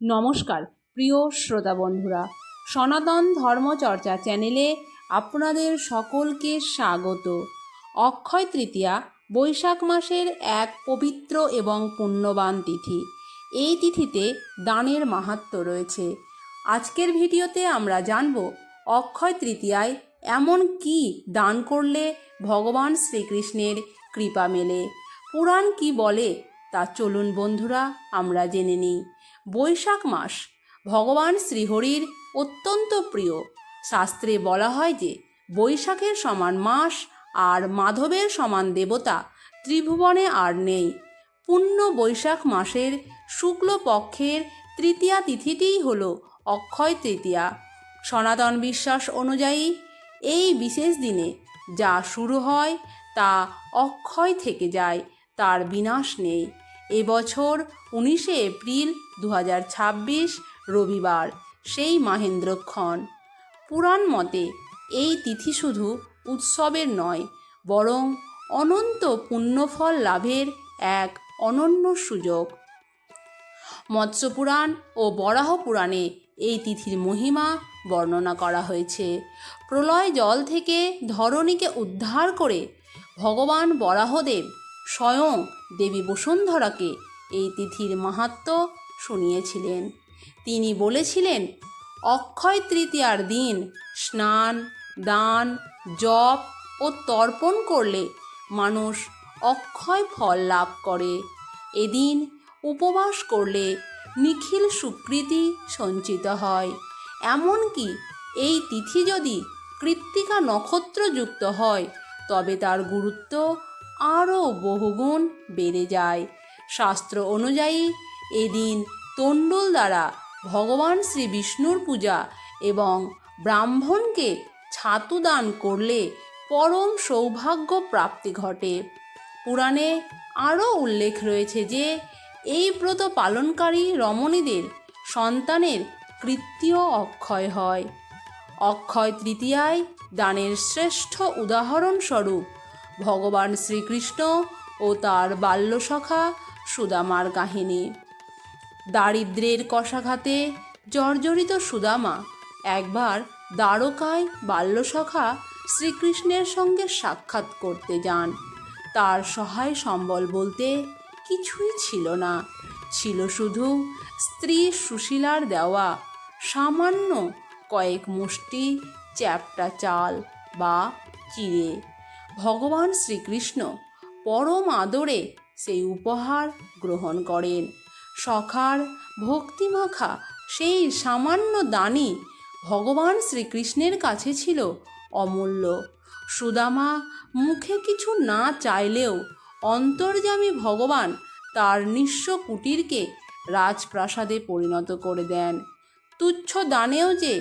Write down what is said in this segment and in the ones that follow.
নমস্কার প্রিয় শ্রোতা বন্ধুরা, সনাতন ধর্মচর্চা চ্যানেলে আপনাদের সকলকে স্বাগত। অক্ষয় তৃতীয়া বৈশাখ মাসের এক পবিত্র এবং পুণ্যবান তিথি। এই তিথিতে দানের মাহাত্ম্য রয়েছে। আজকের ভিডিওতে আমরা জানব অক্ষয় তৃতীয়ায় এমন কি দান করলে ভগবান শ্রীকৃষ্ণের কৃপা মেলে। পুরাণ কি বলে তা চলুন বন্ধুরা আমরা জেনে নিই। বৈশাখ মাস ভগবান শ্রীহরির অত্যন্ত প্রিয়। শাস্ত্রে বলা হয় যে বৈশাখের সমান মাস আর মাধবের সমান দেবতা ত্রিভুবনে আর নেই। পূর্ণ বৈশাখ মাসের শুক্লপক্ষের তৃতীয়া তিথিটিই হল অক্ষয় তৃতীয়া। সনাতন বিশ্বাস অনুযায়ী এই বিশেষ দিনে যা শুরু হয় তা অক্ষয় থেকে যায়, তার বিনাশ নেই। এবছর 19শে এপ্রিল 2026 রবিবার, সেই মাহেন্দ্রক্ষণ। পুরাণ মতে এই তিথি শুধু উৎসবের নয়, বরং অনন্ত পুণ্যফল লাভের এক অনন্য সুযোগ। মৎস্যপুরাণ ও বরাহ পুরাণে এই তিথির মহিমা বর্ণনা করা হয়েছে। প্রলয় জল থেকে ধরণীকে উদ্ধার করে ভগবান বরাহদেব স্বয়ং দেবী বসুন্ধরাকে এই তিথির মাহাত্ম্য শুনিয়েছিলেন। তিনি বলেছিলেন, অক্ষয় তৃতীয়ার দিন স্নান, দান, জপ ও তর্পণ করলে মানুষ অক্ষয় ফল লাভ করে। এদিন উপবাস করলে নিখিল সুকৃতি সঞ্চিত হয়। এমনকি এই তিথি যদি কৃত্তিকা নক্ষত্রযুক্ত হয় তবে তার গুরুত্ব আরও বহুগুণ বেড়ে যায়। শাস্ত্র অনুযায়ী এদিন তণ্ডুল দ্বারা ভগবান শ্রী বিষ্ণুর পূজা এবং ব্রাহ্মণকে ছাতু দান করলে পরম সৌভাগ্য প্রাপ্তি ঘটে। পুরাণে আরও উল্লেখ রয়েছে যে এই ব্রত পালনকারী রমণীদের সন্তানের কৃত্তিও অক্ষয় হয়। অক্ষয় তৃতীয়ায় দানের শ্রেষ্ঠ উদাহরণস্বরূপ ভগবান শ্রীকৃষ্ণ ও তার বাল্যসখা সুদামার কাহিনী। দারিদ্র্যের কষাঘাতে জর্জরিত সুদামা একবার দ্বারকায় বাল্যসখা শ্রীকৃষ্ণের সঙ্গে সাক্ষাৎ করতে যান। তার সহায় সম্বল বলতে কিছুই ছিল না, ছিল শুধু স্ত্রী সুশীলার দেওয়া সামান্য কয়েক মুষ্টি চ্যাপ্টা চাল বা চিড়ে। ভগবান শ্রীকৃষ্ণ পরম আদরে সেই উপহার গ্রহণ করেন। সখার ভক্তিমাখা সেই সামান্য দানই ভগবান শ্রীকৃষ্ণের কাছে ছিল অমূল্য। সুদামা মুখে কিছু না চাইলেও অন্তর্যামী ভগবান তার নিঃস্ব কুটিরকে রাজপ্রাসাদে পরিণত করে দেন। তুচ্ছ দানেও যে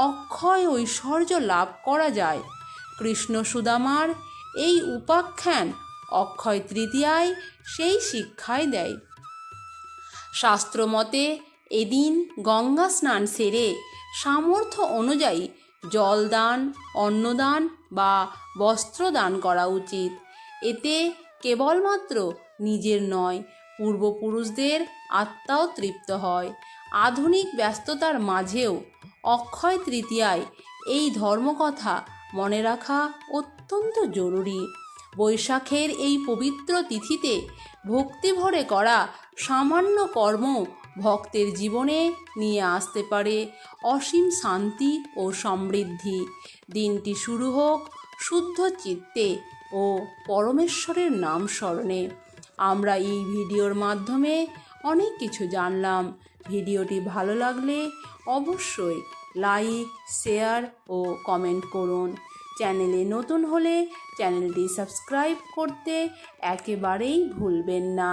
অক্ষয় ঐশ্বর্য লাভ করা যায়, কৃষ্ণ সুদামার এই উপাখ্যান অক্ষয় তৃতীয়ায় সেই শিক্ষাই দেয়। শাস্ত্রমতে এদিন গঙ্গা স্নান সেরে সামর্থ্য অনুযায়ী জলদান, অন্নদান বা বস্ত্রদান করা উচিত। এতে কেবলমাত্র নিজের নয়, পূর্বপুরুষদের আত্মাও তৃপ্ত হয়। আধুনিক ব্যস্ততার মাঝেও অক্ষয় তৃতীয়ায় এই ধর্মকথা মনে রাখা অত্যন্ত জরুরি। বৈশাখের এই পবিত্র তিথিতে ভক্তিভরে করা সামান্য কর্ম ভক্তের জীবনে নিয়ে আসতে পারে অসীম শান্তি ও সমৃদ্ধি। দিনটি শুরু হোক শুদ্ধ চিত্তে ও পরমেশ্বরের নাম স্মরণে। আমরা এই ভিডিওর মাধ্যমে অনেক কিছু জানলাম। ভিডিওটি ভালো লাগলে অবশ্যই লাইক, শেয়ার ও কমেন্ট করুন। চ্যানেলে নতুন হলে চ্যানেলটি সাবস্ক্রাইব করতে একেবারেই ভুলবেন না।